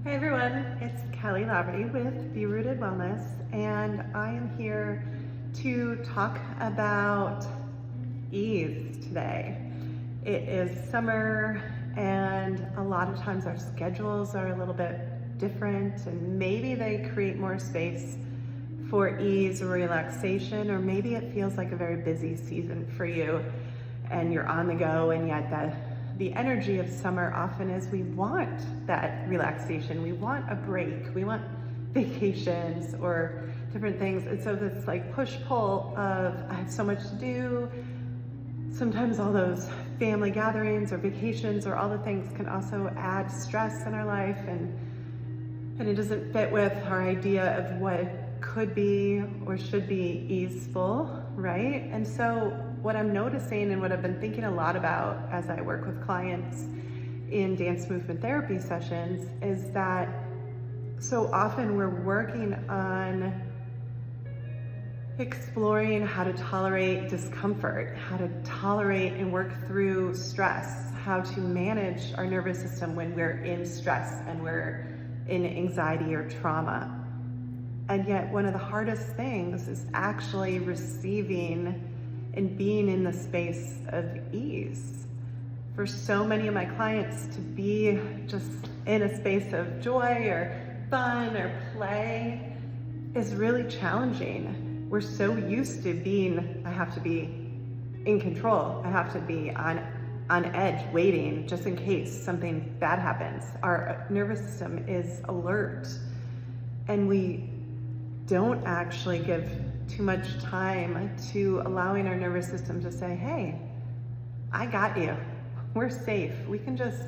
Hey everyone, it's Keli Laverty with Be Rooted Wellness, and I am here to talk about ease today. It is summer, and a lot of times our schedules are a little bit different, and maybe they create more space for ease or relaxation, or maybe it feels like a very busy season for you, and you're on the go, and yet the energy of summer often is we want that relaxation, we want a break, we want vacations or different things. And so this like push-pull of I have so much to do. Sometimes all those family gatherings or vacations or all the things can also add stress in our life, and it doesn't fit with our idea of what could be or should be easeful, right? And so what I'm noticing and what I've been thinking a lot about as I work with clients in dance movement therapy sessions is that so often we're working on exploring how to tolerate discomfort, how to tolerate and work through stress, how to manage our nervous system when we're in stress and we're in anxiety or trauma. And yet one of the hardest things is actually receiving and being in the space of ease. For so many of my clients to be just in a space of joy or fun or play is really challenging. We're so used to being, I have to be in control. I have to be on edge, waiting just in case something bad happens. Our nervous system is alert, and we don't actually give too much time to allowing our nervous system to say, hey, I got you. We're safe. We can just,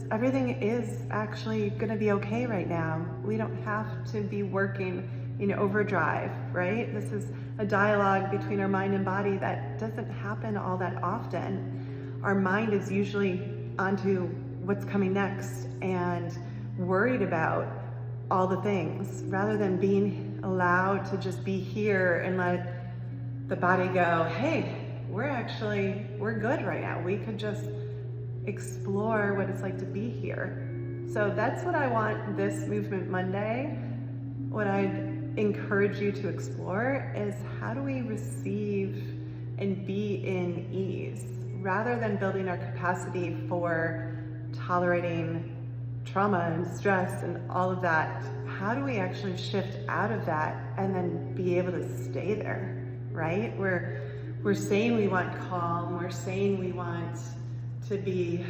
everything is actually gonna be okay right now. We don't have to be working in overdrive, right? This is a dialogue between our mind and body that doesn't happen all that often. Our mind is usually onto what's coming next and worried about all the things, rather than being allowed to just be here and let the body go, hey, we're good right now. We could just explore what it's like to be here. So that's what I want this Movement Monday. What I'd encourage you to explore is how do we receive and be in ease, rather than building our capacity for tolerating trauma and stress and all of that. How do we actually shift out of that and then be able to stay there, right? We're saying we want calm, we're saying we want to be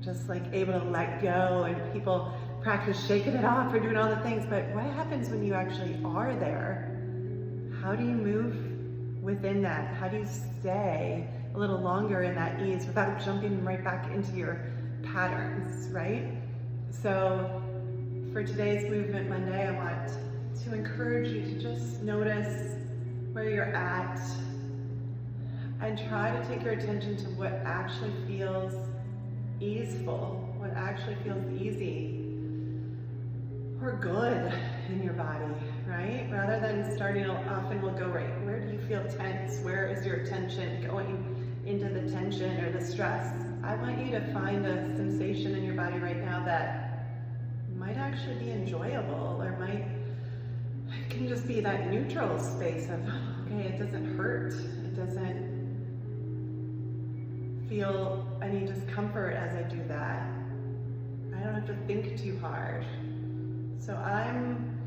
just like able to let go, and people practice shaking it off or doing all the things, but what happens when you actually are there? How do you move within that? How do you stay a little longer in that ease without jumping right back into your patterns, right? So for today's Movement Monday, I want to encourage you to just notice where you're at and try to take your attention to what actually feels easeful, what actually feels easy or good in your body, right? Rather than starting, often we'll go right, where do you feel tense? Where is your attention going into the tension or the stress? I want you to find a sensation in your body right now that might actually be enjoyable, or it can just be that neutral space of, okay, it doesn't hurt, it doesn't feel any discomfort as I do that. I don't have to think too hard. So I'm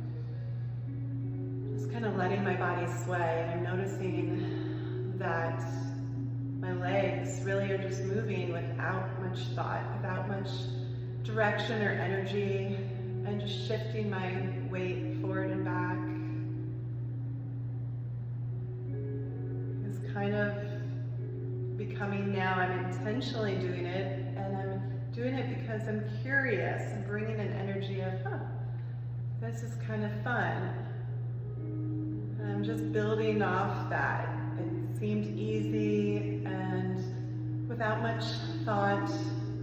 just kind of letting my body sway, and I'm noticing that my legs really are just moving without much thought, without much direction or energy, and just shifting my weight forward and back. It's kind of becoming, now I'm intentionally doing it, and I'm doing it because I'm curious. I'm bringing an energy of, this is kind of fun. And I'm just building off that. It seemed easy and without much thought,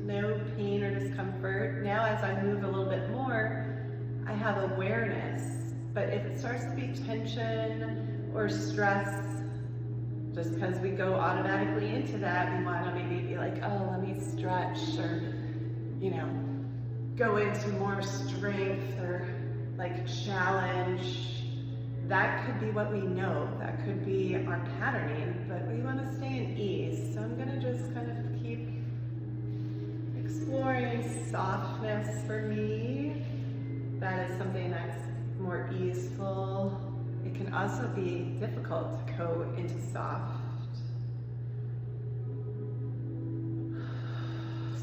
no pain or discomfort. Now as I move a little bit more, I have awareness. But if it starts to be tension or stress, just because we go automatically into that, we want to maybe be like, oh, let me stretch, or, go into more strength or like challenge. That could be what we know, that could be our patterning, but we want to stay in ease. So I'm gonna just kind of keep exploring softness for me. That is something that's more easeful. It can also be difficult to go into soft.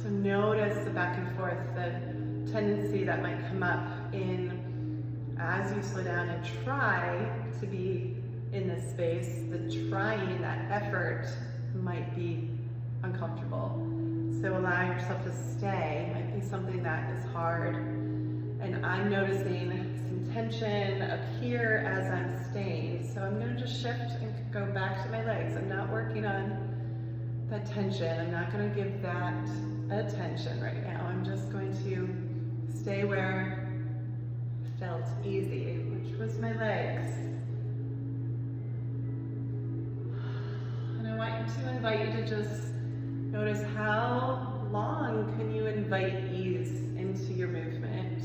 So notice the back and forth, the tendency that might come up in as you slow down and try to be in this space. The trying, that effort might be uncomfortable. So allowing yourself to stay might be something that is hard. And I'm noticing some tension up here as I'm staying. So I'm gonna just shift and go back to my legs. I'm not working on that tension. I'm not gonna give that attention right now. I'm just going to stay where it felt easy, which was my legs. And I want to invite you to just notice how long can you invite ease into your movement,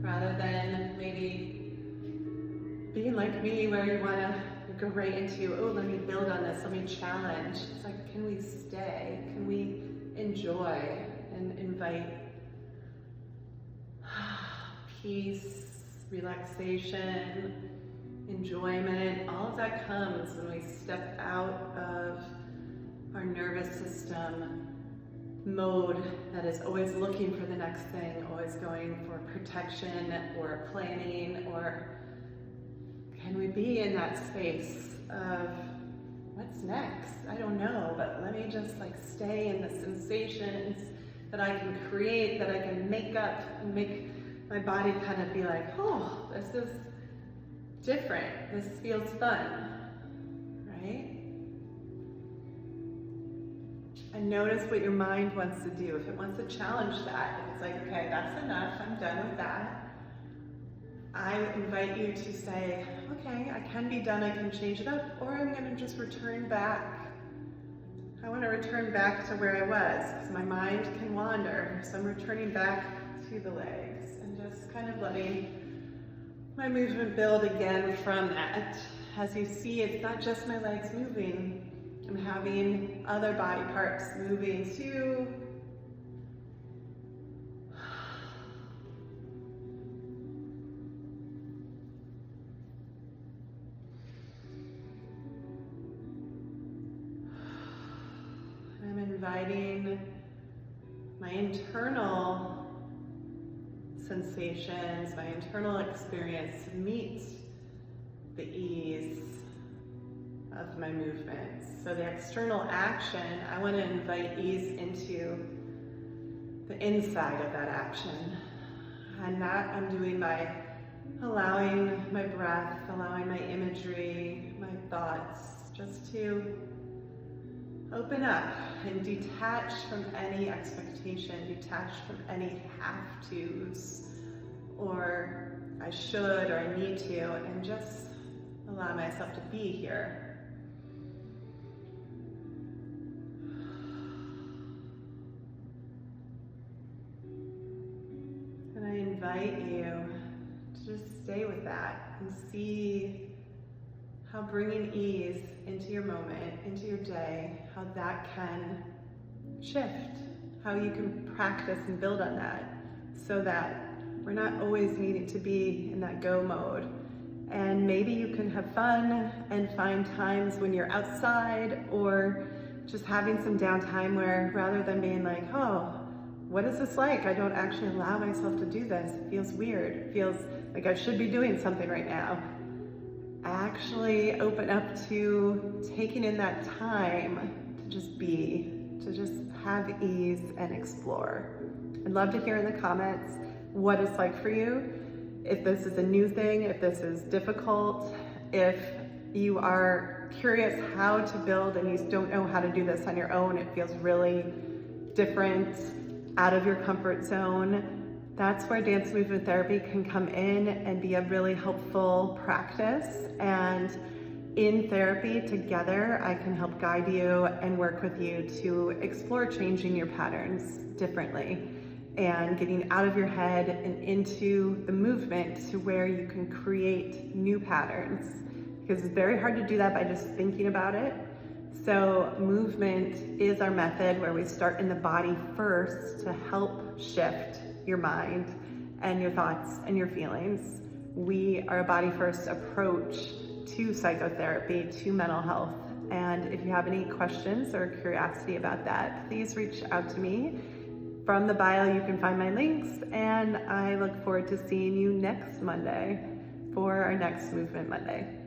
rather than maybe being like me where you want to go right into, oh, let me build on this, let me challenge. It's like, can we stay? Can we enjoy and invite peace, relaxation, enjoyment? All of that comes when we step out of our nervous system mode that is always looking for the next thing, always going for protection or planning, or can we be in that space of what's next? I don't know, but let me just like stay in the sensations that I can create, that I can make up, and make my body kind of be like, oh, this is different, this feels fun, right? And notice what your mind wants to do. If it wants to challenge that, if it's like, okay, that's enough, I'm done with that, I invite you to say, okay, I can be done, I can change it up, or I'm gonna just return back. I wanna return back to where I was, because my mind can wander. So I'm returning back to the legs and just kind of letting my movement build again from that. As you see, it's not just my legs moving. I'm having other body parts moving too. I'm inviting my internal sensations, my internal experience to meet the ease of my movements. So the external action, I want to invite ease into the inside of that action. And that I'm doing by allowing my breath, allowing my imagery, my thoughts, just to open up and detach from any expectation, detach from any have-tos, or I should, or I need to, and just allow myself to be here. And I invite you to just stay with that and see how bringing ease into your moment, into your day, how that can shift, how you can practice and build on that, so that we're not always needing to be in that go mode. And maybe you can have fun and find times when you're outside, or just having some downtime where, rather than being like, oh, what is this like? I don't actually allow myself to do this. It feels weird. It feels like I should be doing something right now. Actually open up to taking in that time to just be, to just have ease and explore. I'd love to hear in the comments what it's like for you. If this is a new thing, if this is difficult, if you are curious how to build and you don't know how to do this on your own, it feels really different, out of your comfort zone, that's where dance movement therapy can come in and be a really helpful practice. And in therapy together, I can help guide you and work with you to explore changing your patterns differently. and getting out of your head and into the movement to where you can create new patterns, because it's very hard to do that by just thinking about it. So movement is our method where we start in the body first to help shift your mind and your thoughts and your feelings. We are a body first approach to psychotherapy, to mental health. And if you have any questions or curiosity about that, please reach out to me. From the bio, you can find my links, and I look forward to seeing you next Monday for our next Movement Monday.